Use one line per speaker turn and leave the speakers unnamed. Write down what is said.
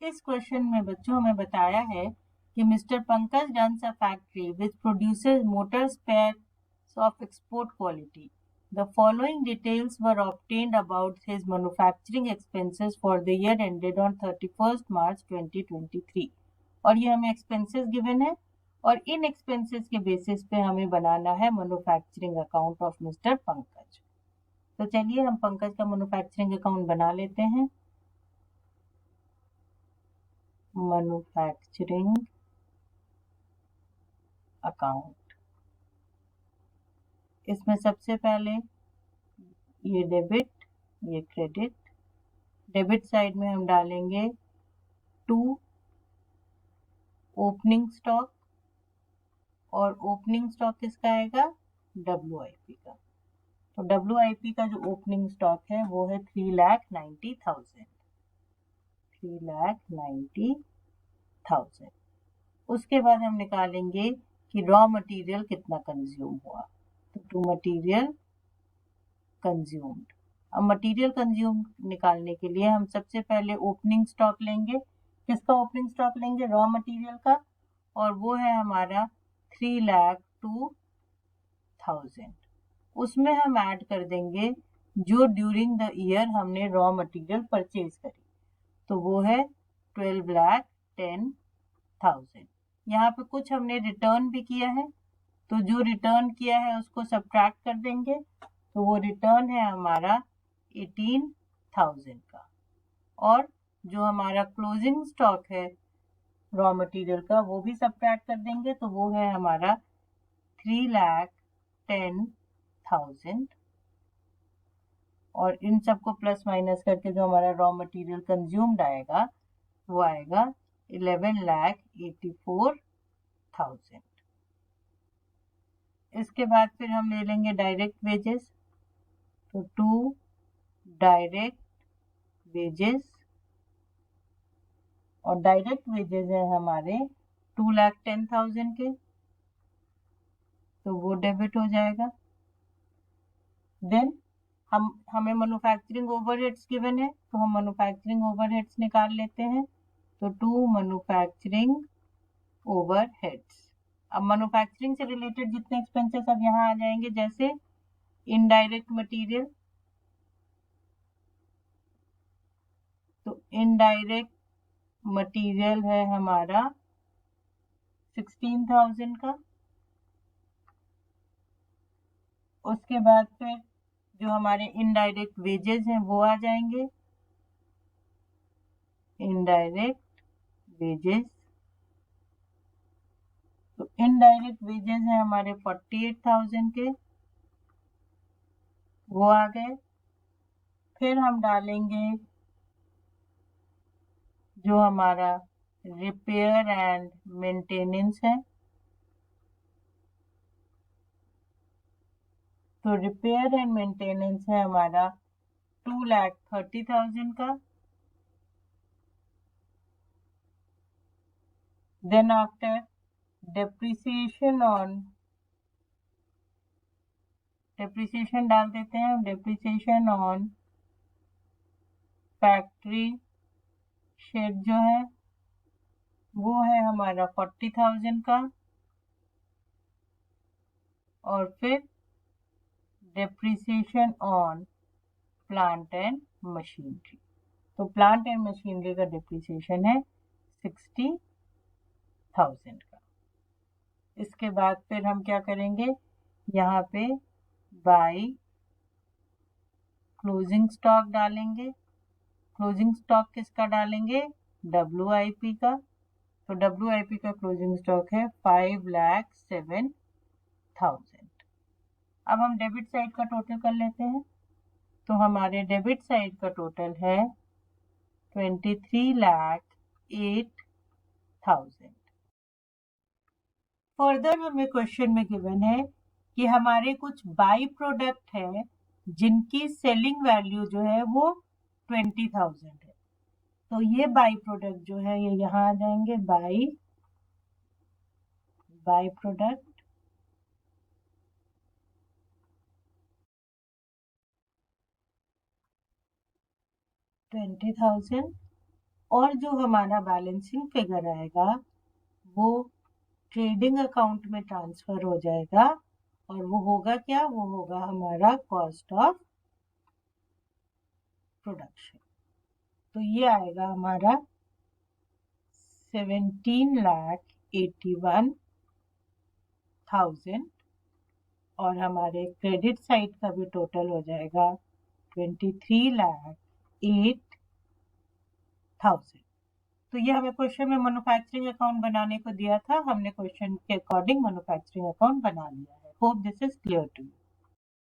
इस क्वेश्चन में बच्चों हमें बताया है कि Mister Pankaj runs a factory which produces motor spares of export quality. The following details were obtained about his manufacturing expenses for the year ended on 31st March 2023. और ये हमें expenses given है और इन expenses के basis पे हमें बनाना है manufacturing account of Mr. Pankaj. तो चलिए हम पंकज का manufacturing account बना लेते हैं. Manufacturing account. इसमें सबसे पहले ये डेबिट, ये क्रेडिट. डेबिट साइड में हम डालेंगे 2 ओपनिंग स्टॉक और ओपनिंग स्टॉक किसका आएगा? WIP का. तो WIP का जो ओपनिंग स्टॉक है वो है 3,90,000. 3,90,000. उसके बाद हम निकालेंगे कि रॉ मटेरियल कितना कंज्यूम हुआ. तो टू मटेरियल कंज्यूम्ड. अब मटेरियल कंज्यूम निकालने के लिए हम सबसे पहले ओपनिंग स्टॉक लेंगे. किसका ओपनिंग स्टॉक लेंगे? रॉ मटेरियल का. और वो है हमारा 3,02,000. उसमें हम ऐड कर देंगे जो ड्यूरिंग द ईयर हमने रॉ मटेरियल परचेज करी. तो वो है 12,10,000. यहाँ पे कुछ हमने रिटर्न भी किया है तो जो रिटर्न किया है उसको सब्ट्रैक्ट कर देंगे. तो वो रिटर्न है हमारा 18,000 का. और जो हमारा क्लोजिंग स्टॉक है रॉ मटेरियल का वो भी सब्ट्रैक्ट कर देंगे. तो वो है हमारा 3,10,000. और इन सबको प्लस माइनस करके जो हमारा रॉ मटेरियल कंज्यूम्ड आएगा वो आएगा 11,84,000. इसके बाद फिर हम ले लेंगे डायरेक्ट वेजेस. तो 2 डायरेक्ट वेजेस. और डायरेक्ट वेजेस है हमारे 2,10,000 के. तो वो डेबिट हो जाएगा. देन हमें मैन्युफैक्चरिंग ओवरहेड्स गिवन है तो हम मैन्युफैक्चरिंग ओवरहेड्स निकाल लेते हैं. तो 2 मैन्युफैक्चरिंग ओवरहेड्स. अब मैन्युफैक्चरिंग से रिलेटेड जितने एक्सपेंसेस अब यहाँ आ जाएंगे जैसे इनडायरेक्ट मटेरियल. तो इनडायरेक्ट मटेरियल है हमारा 16,000 का. उसके बाद फिर जो हमारे इनडायरेक्ट वेजेस हैं वो आ जाएंगे. Indirect wages. तो इनडायरेक्ट वेजेस हैं हमारे 48,000 के. वो आ गए. फिर हम डालेंगे जो हमारा रिपेयर एंड मेंटेनेंस है. तो रिपेयर एंड मेंटेनेंस है हमारा 2,30,000 का. देन आफ्टर डेप्रिसिएशन डाल देते हैं. डेप्रिसिएशन ऑन फैक्ट्री शेड जो है वो है हमारा 40,000 का. और फिर depreciation on plant and machinery. तो प्लांट एंड मशीनरी का डेप्रिसिएशन है 60,000 का. इसके बाद फिर हम क्या करेंगे यहाँ पे बाय क्लोजिंग स्टॉक डालेंगे. क्लोजिंग स्टॉक किसका डालेंगे? WIP का. तो WIP का क्लोजिंग स्टॉक है 5,07,000. अब हम डेबिट साइड का टोटल कर लेते हैं. तो हमारे डेबिट साइड का टोटल है 23,08,000. फर्दर हमें क्वेश्चन में गिवन है कि हमारे कुछ बाई प्रोडक्ट है जिनकी सेलिंग वैल्यू जो है वो 20,000 है. तो ये बाई प्रोडक्ट जो है ये यहाँ आ जाएंगे. By product 20,000. और जो हमारा बैलेंसिंग फिगर आएगा वो ट्रेडिंग अकाउंट में ट्रांसफर हो जाएगा और वो होगा क्या, वो होगा हमारा कॉस्ट ऑफ प्रोडक्शन। तो ये आएगा हमारा 17,81,000 और हमारे क्रेडिट साइड का भी टोटल हो जाएगा 23,08,000। तो ये हमें क्वेश्चन में मैन्युफैक्चरिंग अकाउंट बनाने को दिया था, हमने क्वेश्चन के अकॉर्डिंग मैन्युफैक्चरिंग अकाउंट बना लिया है। Hope this is clear to you.